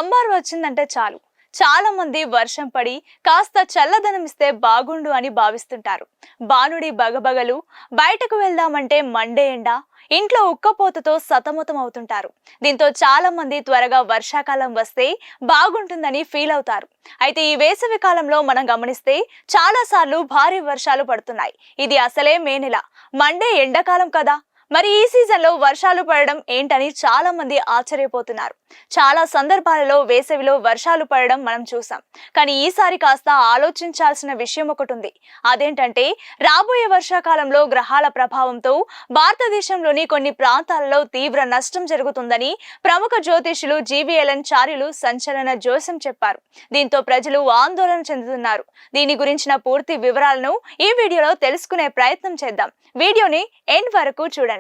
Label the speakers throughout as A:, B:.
A: Summer వచ్చిందంటే చాలు చాలా మంది వర్షం పడి కాస్త చల్లదనం ఇస్తే బాగుండు అని భావిస్తుంటారు. బానుడి బగబగలు, బయటకు వెళ్దామంటే మండే ఎండ, ఇంట్లో ఉక్కపోతతో సతమతం అవుతుంటారు. దీంతో చాలా మంది త్వరగా వర్షాకాలం వస్తే బాగుంటుందని ఫీల్ అవుతారు. అయితే ఈ వేసవి కాలంలో మనం గమనిస్తే చాలా సార్లు భారీ వర్షాలు పడుతున్నాయి. ఇది అసలే మే నెల, మండే ఎండాకాలం కదా. మరి ఈ సీజన్ లో వర్షాలు పడడం ఏంటని చాలా మంది ఆశ్చర్యపోతున్నారు. చాలా సందర్భాలలో వేసవిలో వర్షాలు పడడం మనం చూసాం. కానీ ఈసారి కాస్త ఆలోచించాల్సిన విషయం ఒకటి ఉంది. అదేంటంటే రాబోయే వర్షాకాలంలో గ్రహాల ప్రభావంతో భారతదేశంలోని కొన్ని ప్రాంతాలలో తీవ్ర నష్టం జరుగుతుందని ప్రముఖ జ్యోతిషులు జీవీఎల్ఎన్ చార్యులు సంచలన జోస్యం చెప్పారు. దీంతో ప్రజలు ఆందోళన చెందుతున్నారు. దీని గురించిన పూర్తి వివరాలను ఈ వీడియోలో తెలుసుకునే ప్రయత్నం చేద్దాం. వీడియోని ఎండ్ వరకు చూడండి.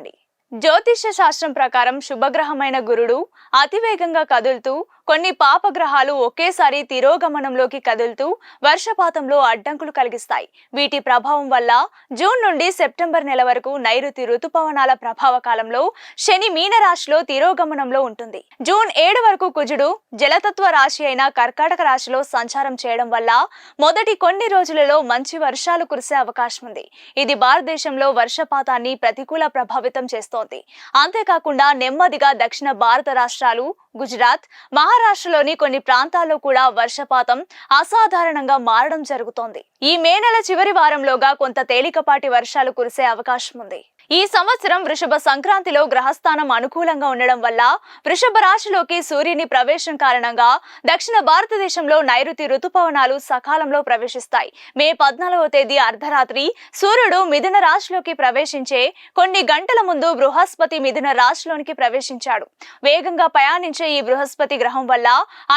A: జ్యోతిష్య శాస్త్రం ప్రకారం శుభగ్రహమైన గురుడు అతివేగంగా కదులుతూ కొన్ని పాపగ్రహాలు ఒకేసారి తిరోగమనంలోకి కదులుతూ వర్షపాతంలో అడ్డంకులు కలిగిస్తాయి. వీటి ప్రభావం వల్ల జూన్ నుండి సెప్టెంబర్ నెల వరకు నైరుతి ఋతుపవనాల ప్రభావ కాలంలో శని మీన రాశిలో తిరోగమనంలో ఉంటుంది. జూన్ 7 వరకు కుజుడు జలతత్వ రాశి అయిన కర్కాటక రాశిలో సంచారం చేయడం వల్ల మొదటి కొన్ని రోజులలో మంచి వర్షాలు కురిసే అవకాశం ఉంది. ఇది భారతదేశంలో వర్షపాతాన్ని ప్రతికూల ప్రభావితం చేస్తోంది. అంతేకాకుండా నెమ్మదిగా దక్షిణ భారత రాష్ట్రాలు, గుజరాత్, మహారాష్ట్రలోని కొన్ని ప్రాంతాల్లో కూడా వర్షపాతం అసాధారణంగా మారడం జరుగుతోంది. ఈ మే నెల చివరి వారంలోగా కొంత తేలికపాటి వర్షాలు కురిసే అవకాశం ఉంది. ఈ సంవత్సరం వృషభ సంక్రాంతిలో గ్రహస్థానం అనుకూలంగా ఉండడం వల్ల వృషభ రాశిలోకి సూర్యుని ప్రవేశం కారణంగా దక్షిణ భారతదేశంలో నైరుతి ఋతుపవనాలు సకాలంలో ప్రవేశిస్తాయి. మే 14వ తేదీ అర్ధరాత్రి సూర్యుడు మిథున రాశిలోకి ప్రవేశించే కొన్ని గంటల ముందు బృహస్పతి మిథున రాశిలోనికి ప్రవేశించాడు. వేగంగా ప్రయాణించే ఈ బృహస్పతి గ్రహం వల్ల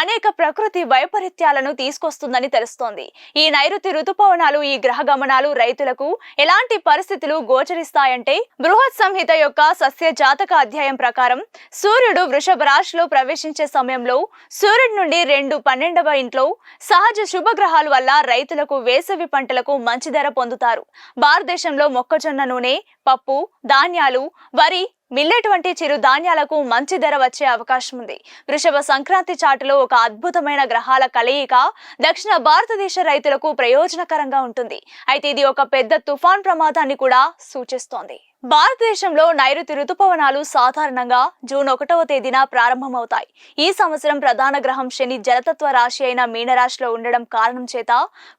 A: అనేక ప్రకృతి వైపరీత్యాలను తీసుకొస్తుందని తెలుస్తోంది. ఈ నైరుతి ఋతుపవనాలు, ఈ గ్రహ గమనాలు రైతులకు ఎలాంటి పరిస్థితులు గోచరిస్తాయంటే బృహత్ సంహిత యొక్క సస్య జాతక అధ్యాయం ప్రకారం సూర్యుడు వృషభ రాశిలో ప్రవేశించే సమయంలో సూర్యుడి నుండి 2/12వ ఇంట్లో సహజ శుభగ్రహాల వల్ల రైతులకు వేసవి పంటలకు మంచి ధర పొందుతారు. భారతదేశంలో మొక్కజొన్న నూనె, పప్పు ధాన్యాలు, వరి, మిల్లెట్ వంటి చిరు ధాన్యాలకు మంచి ధర వచ్చే అవకాశం ఉంది. వృషభ సంక్రాంతి చాటులో ఒక అద్భుతమైన గ్రహాల కలయిక దక్షిణ భారతదేశ రైతులకు ప్రయోజనకరంగా ఉంటుంది. అయితే ఇది ఒక పెద్ద తుఫాన్ ప్రమాదాన్ని కూడా సూచిస్తోంది. భారతదేశంలో నైరుతి ఋతుపవనాలు సాధారణంగా జూన్ 1వ తేదీన ప్రారంభమవుతాయి. ఈ సంవత్సరం ప్రధాన గ్రహం శని జలతత్వ రాశి అయిన మీనరాశిలో ఉండడం కారణం చేత,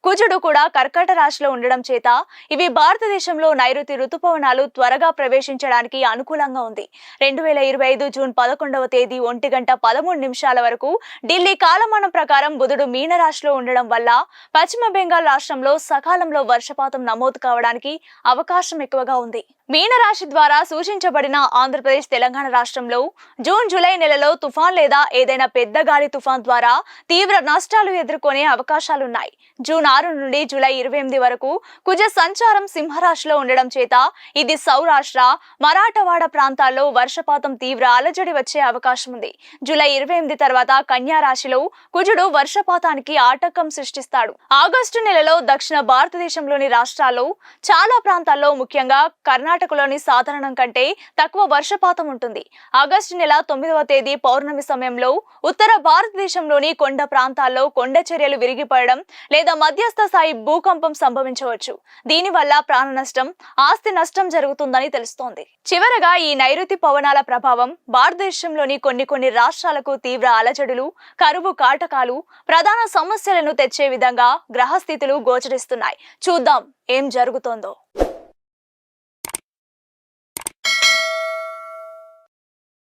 A: కుజుడు కూడా కర్కాట రాశిలో ఉండడం చేత ఇవి భారతదేశంలో నైరుతి ఋతుపవనాలు త్వరగా ప్రవేశించడానికి అనుకూలంగా ఉంది. 2025 జూన్ 11వ తేదీ 1:13 వరకు ఢిల్లీ కాలమానం ప్రకారం బుధుడు మీనరాశిలో ఉండడం వల్ల పశ్చిమ బెంగాల్ రాష్ట్రంలో సకాలంలో వర్షపాతం నమోదు కావడానికి అవకాశం ఎక్కువగా ఉంది. మీనరాశి ద్వారా సూచించబడిన ఆంధ్రప్రదేశ్, తెలంగాణ రాష్ట్రంలో జూన్, జూలై నెలలో తుఫాన్ లేదా ఏదైనా పెద్ద గాలి తుఫాన్ ద్వారా తీవ్ర నష్టాలు ఎదుర్కొనే అవకాశాలున్నాయి. జూన్ 6 నుండి జూలై 28 వరకు కుజ సంచారం సింహరాశిలో ఉండడం చేత ఇది సౌరాష్ట్ర, మరాఠవాడ ప్రాంతాల్లో వర్షపాతం తీవ్ర అలజడి వచ్చే అవకాశం ఉంది. జూలై 28 తర్వాత కన్యా రాశిలో కుజుడు వర్షపాతానికి ఆటంకం సృష్టిస్తాడు. ఆగస్టు నెలలో దక్షిణ భారతదేశంలోని రాష్ట్రాల్లో చాలా ప్రాంతాల్లో, ముఖ్యంగా కర్ణాటకలోని సాధారణం కంటే తక్కువ వర్షపాతం ఉంటుంది. ఆగస్టు నెల 9వ తేదీ పౌర్ణమి సమయంలో ఉత్తర భారతదేశంలోని కొండ ప్రాంతాల్లో కొండ చర్యలు విరిగిపడడం లేదా మధ్యస్థ స్థాయి భూకంపం సంభవించవచ్చు. దీనివల్ల ప్రాణ నష్టం, ఆస్తి నష్టం జరుగుతుందని తెలుస్తోంది. చివరగా ఈ నైరుతి పవనాల ప్రభావం భారతదేశంలోని కొన్ని రాష్ట్రాలకు తీవ్ర అలజడులు, కరువు కాటకాలు, ప్రధాన సమస్యలను తెచ్చే విధంగా గ్రహస్థితులు గోచరిస్తున్నాయి. చూద్దాం ఏం జరుగుతోందో.